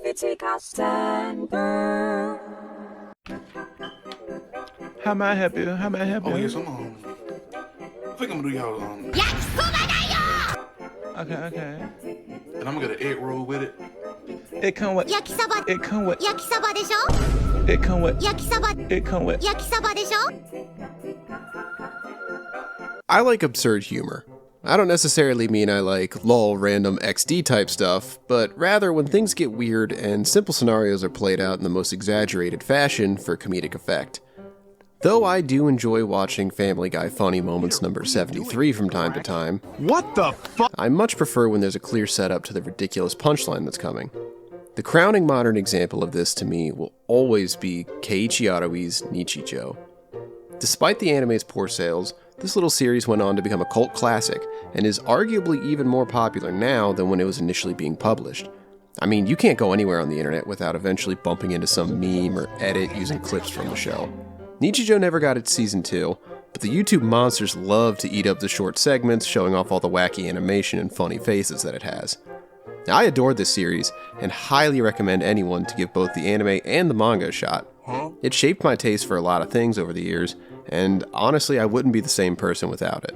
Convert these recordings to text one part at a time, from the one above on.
How may I help you? How may I help you? Oh, yes, I think I'm gonna do y'all, Okay. and I'm gonna get an egg roll with it. It come with. It come with. 焼きそばでしょ It come with. 焼きそば It come with. 焼きそばでしょ I like absurd humor. I don't necessarily mean I like lol random XD type stuff, but rather when things get weird and simple scenarios are played out in the most exaggerated fashion for comedic effect. Though I do enjoy watching Family Guy Funny Moments number 73 from time to time, What the fuck? I much prefer when there's a clear setup to the ridiculous punchline that's coming. The crowning modern example of this to me will always be Keiichi Arai's Nichijou. Despite the anime's poor sales, this little series went on to become a cult classic, and is arguably even more popular now than when it was initially being published. I mean, you can't go anywhere on the internet without eventually bumping into some meme or edit using clips from the show. Nichijou never got its season 2, but the YouTube monsters love to eat up the short segments, showing off all the wacky animation and funny faces that it has. Now, I adored this series, and highly recommend anyone to give both the anime and the manga a shot. It shaped my taste for a lot of things over the years, and honestly, I wouldn't be the same person without it.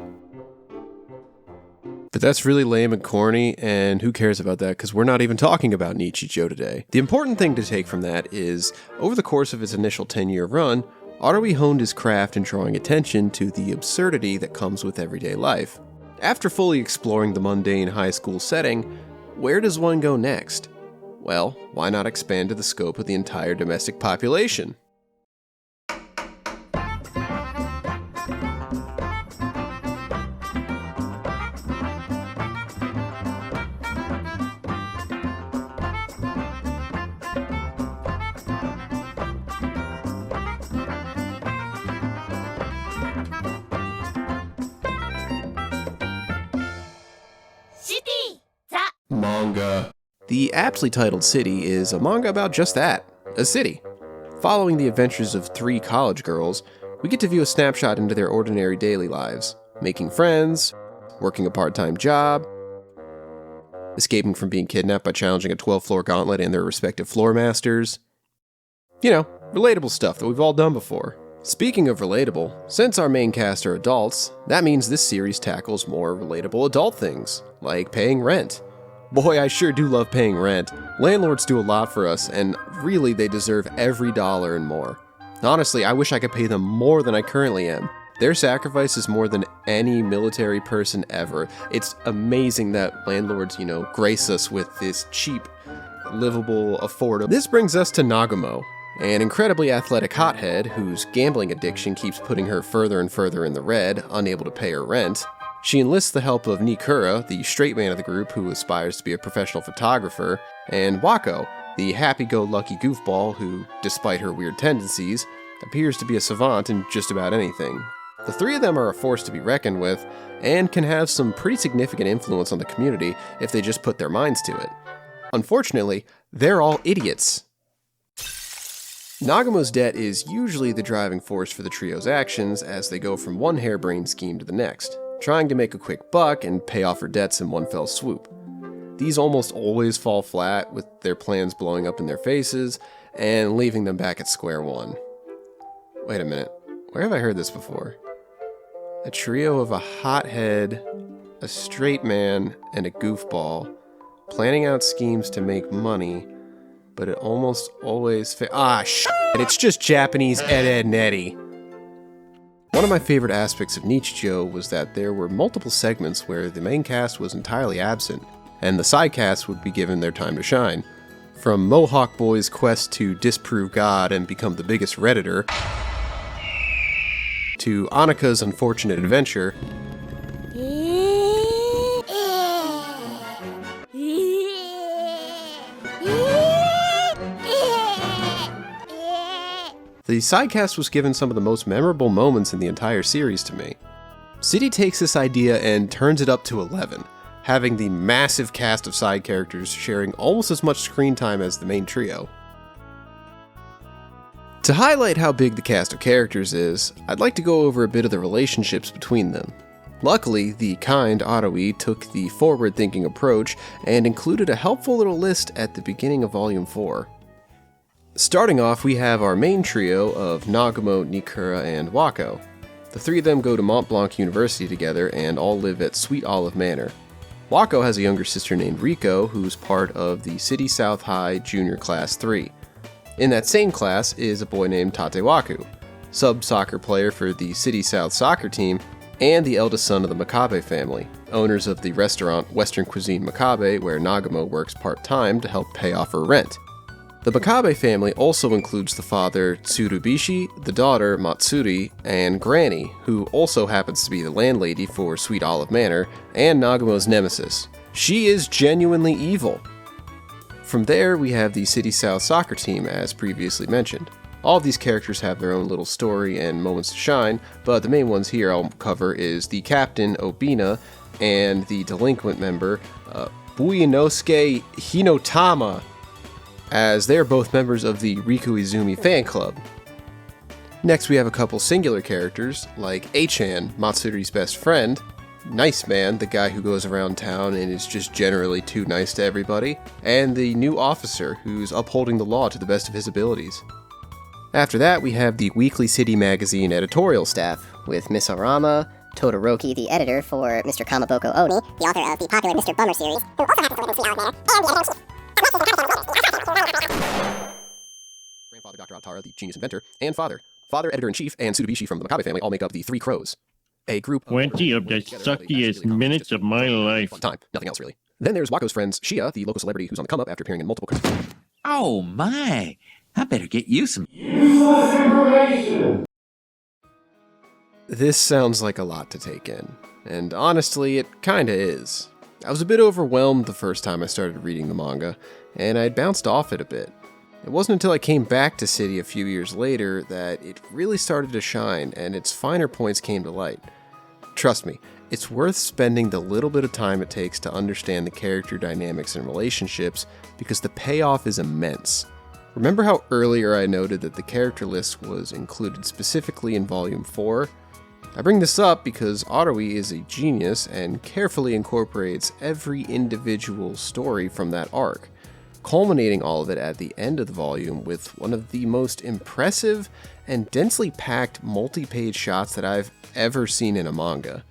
But that's really lame and corny, and who cares about that, because we're not even talking about Nichijou today. The important thing to take from that is, over the course of its initial 10-year run, Arui honed his craft in drawing attention to the absurdity that comes with everyday life. After fully exploring the mundane high school setting, where does one go next? Well, why not expand to the scope of the entire domestic population? CITY! The Manga. The aptly titled City is a manga about just that, a city. Following the adventures of 3 college girls, we get to view a snapshot into their ordinary daily lives, making friends, working a part-time job, escaping from being kidnapped by challenging a 12-floor gauntlet and their respective floor masters. You know, relatable stuff that we've all done before. Speaking of relatable, since our main cast are adults, that means this series tackles more relatable adult things, like paying rent. Boy, I sure do love paying rent. Landlords do a lot for us, and really they deserve every dollar and more. Honestly, I wish I could pay them more than I currently am. Their sacrifice is more than any military person ever. It's amazing that landlords, grace us with this cheap, livable, affordable. This brings us to Nagumo, an incredibly athletic hothead whose gambling addiction keeps putting her further and further in the red, unable to pay her rent. She enlists the help of Nikura, the straight man of the group who aspires to be a professional photographer, and Wako, the happy-go-lucky goofball who, despite her weird tendencies, appears to be a savant in just about anything. The 3 of them are a force to be reckoned with, and can have some pretty significant influence on the community if they just put their minds to it. Unfortunately, they're all idiots. Nagumo's debt is usually the driving force for the trio's actions as they go from one harebrained scheme to the next, trying to make a quick buck and pay off her debts in one fell swoop. These almost always fall flat, with their plans blowing up in their faces and leaving them back at square one. Wait a minute, where have I heard this before? A trio of a hothead, a straight man, and a goofball, planning out schemes to make money, but it almost always it's just Japanese Ed, and Eddie. One of my favorite aspects of Nichijou was that there were multiple segments where the main cast was entirely absent, and the side casts would be given their time to shine. From Mohawk Boy's quest to disprove God and become the biggest Redditor, to Annika's unfortunate adventure, the sidecast was given some of the most memorable moments in the entire series to me. City takes this idea and turns it up to 11, having the massive cast of side characters sharing almost as much screen time as the main trio. To highlight how big the cast of characters is, I'd like to go over a bit of the relationships between them. Luckily, the kind Aroi took the forward-thinking approach and included a helpful little list at the beginning of Volume 4. Starting off, we have our main trio of Nagumo, Nikura, and Wako. The three of them go to Mont Blanc University together and all live at Sweet Olive Manor. Wako has a younger sister named Riko, who's part of the City South High Junior Class 3. In that same class is a boy named Tatewaku, sub-soccer player for the City South soccer team, and the eldest son of the Makabe family, owners of the restaurant Western Cuisine Makabe, where Nagumo works part-time to help pay off her rent. The Makabe family also includes the father Tsurubishi, the daughter Matsuri, and Granny, who also happens to be the landlady for Sweet Olive Manor, and Nagumo's nemesis. She is genuinely evil. From there, we have the City South soccer team, as previously mentioned. All of these characters have their own little story and moments to shine, but the main ones here I'll cover is the captain, Obina, and the delinquent member, Buinosuke Hinotama, as they are both members of the Riku Izumi fan club. Next, we have a couple singular characters, like A-chan, Matsuri's best friend, Nice Man, the guy who goes around town and is just generally too nice to everybody, and the new officer who's upholding the law to the best of his abilities. After that, we have the Weekly City magazine editorial staff, with Miss Orama, Todoroki, the editor for Mr. Kamaboko Oni, the author of the popular Mr. Bummer series, who also happens to live in Sweet Olive Manor, grandfather Dr. Otara, the genius inventor, and father editor-in-chief, and Tsurubishi from the Makabe family all make up the Three Crows. A group 20 of the suckiest minutes of my life. Fun time, nothing else really. Then there's Wako's friends Shia, the local celebrity who's on the come-up after appearing in multiple Oh my, I better get you some. This sounds like a lot to take in, and honestly, it kinda is. I was a bit overwhelmed the first time I started reading the manga, and I'd bounced off it a bit. It wasn't until I came back to City a few years later that it really started to shine and its finer points came to light. Trust me, it's worth spending the little bit of time it takes to understand the character dynamics and relationships because the payoff is immense. Remember how earlier I noted that the character list was included specifically in Volume 4? I bring this up because Aroi is a genius and carefully incorporates every individual story from that arc, culminating all of it at the end of the volume with one of the most impressive and densely packed multi-page shots that I've ever seen in a manga.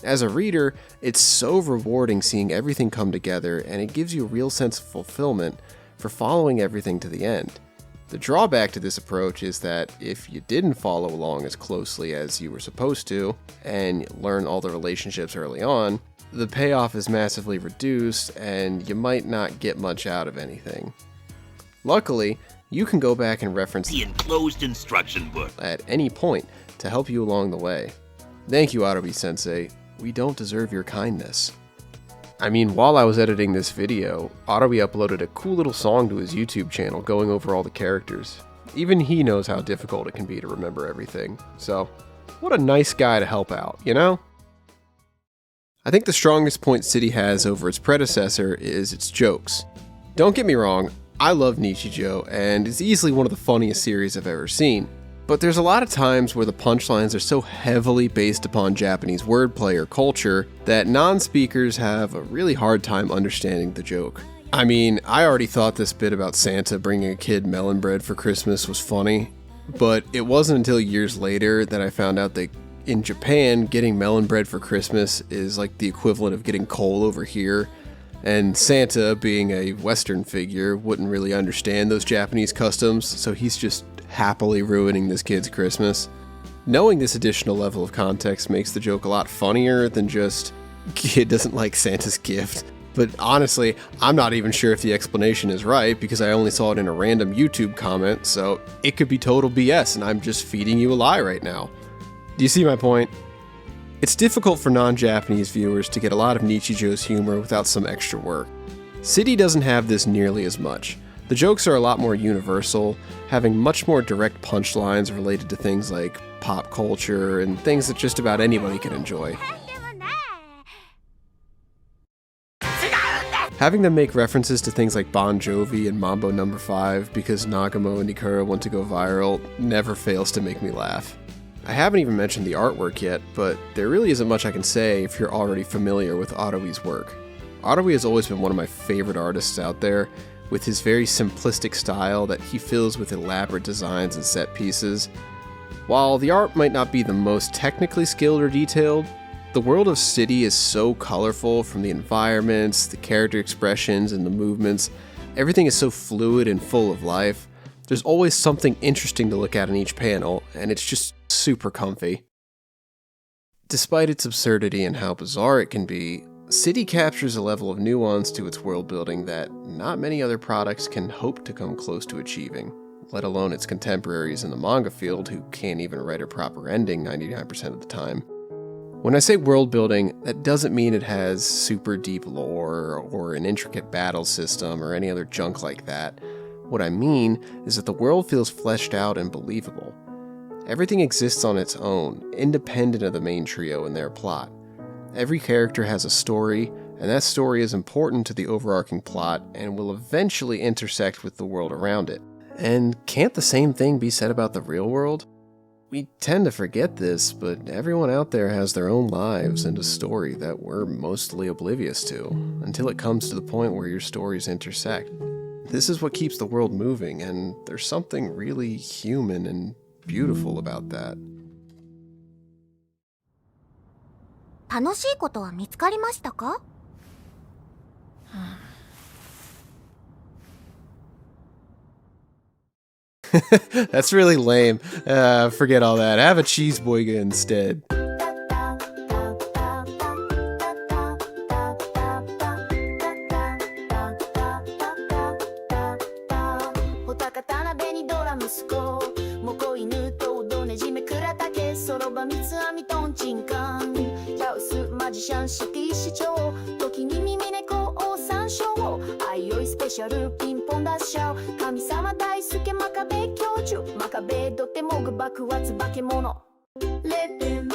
As a reader, it's so rewarding seeing everything come together, and it gives you a real sense of fulfillment for following everything to the end. The drawback to this approach is that if you didn't follow along as closely as you were supposed to, and learn all the relationships early on, the payoff is massively reduced, and you might not get much out of anything. Luckily, you can go back and reference The enclosed instruction book. at any point to help you along the way. Thank you, Aroi-sensei. We don't deserve your kindness. I mean, while I was editing this video, Aroi uploaded a cool little song to his YouTube channel going over all the characters. Even he knows how difficult it can be to remember everything, so what a nice guy to help out, you know? I think the strongest point City has over its predecessor is its jokes. Don't get me wrong, I love Nichijou, and it's easily one of the funniest series I've ever seen. But there's a lot of times where the punchlines are so heavily based upon Japanese wordplay or culture that non-speakers have a really hard time understanding the joke. I mean, I already thought this bit about Santa bringing a kid melon bread for Christmas was funny, but it wasn't until years later that I found out that in Japan, getting melon bread for Christmas is like the equivalent of getting coal over here, and Santa, being a Western figure, wouldn't really understand those Japanese customs, so he's just happily ruining this kid's Christmas. Knowing this additional level of context makes the joke a lot funnier than just, kid doesn't like Santa's gift. But honestly, I'm not even sure if the explanation is right because I only saw it in a random YouTube comment, so it could be total BS and I'm just feeding you a lie right now. Do you see my point? It's difficult for non-Japanese viewers to get a lot of Nichijou's humor without some extra work. City doesn't have this nearly as much. The jokes are a lot more universal, having much more direct punchlines related to things like pop culture and things that just about anybody can enjoy. Having them make references to things like Bon Jovi and Mambo No. 5 because Nagumo and Nikura want to go viral never fails to make me laugh. I haven't even mentioned the artwork yet, but there really isn't much I can say if you're already familiar with Arui's work. Arui has always been one of my favorite artists out there, with his very simplistic style that he fills with elaborate designs and set pieces. While the art might not be the most technically skilled or detailed, the world of City is so colorful, from the environments, the character expressions, and the movements. Everything is so fluid and full of life. There's always something interesting to look at in each panel, and it's just super comfy. Despite its absurdity and how bizarre it can be, City captures a level of nuance to its world building that not many other products can hope to come close to achieving, let alone its contemporaries in the manga field who can't even write a proper ending 99% of the time. When I say world building, that doesn't mean it has super deep lore or an intricate battle system or any other junk like that. What I mean is that the world feels fleshed out and believable. Everything exists on its own, independent of the main trio and their plot. Every character has a story, and that story is important to the overarching plot and will eventually intersect with the world around it. And can't the same thing be said about the real world? We tend to forget this, but everyone out there has their own lives and a story that we're mostly oblivious to, until it comes to the point where your stories intersect. This is what keeps the world moving, and there's something really human and beautiful about that. 楽しいことは見つかりましたか? That's really lame. Forget all that. Have a cheeseboiga instead. Let them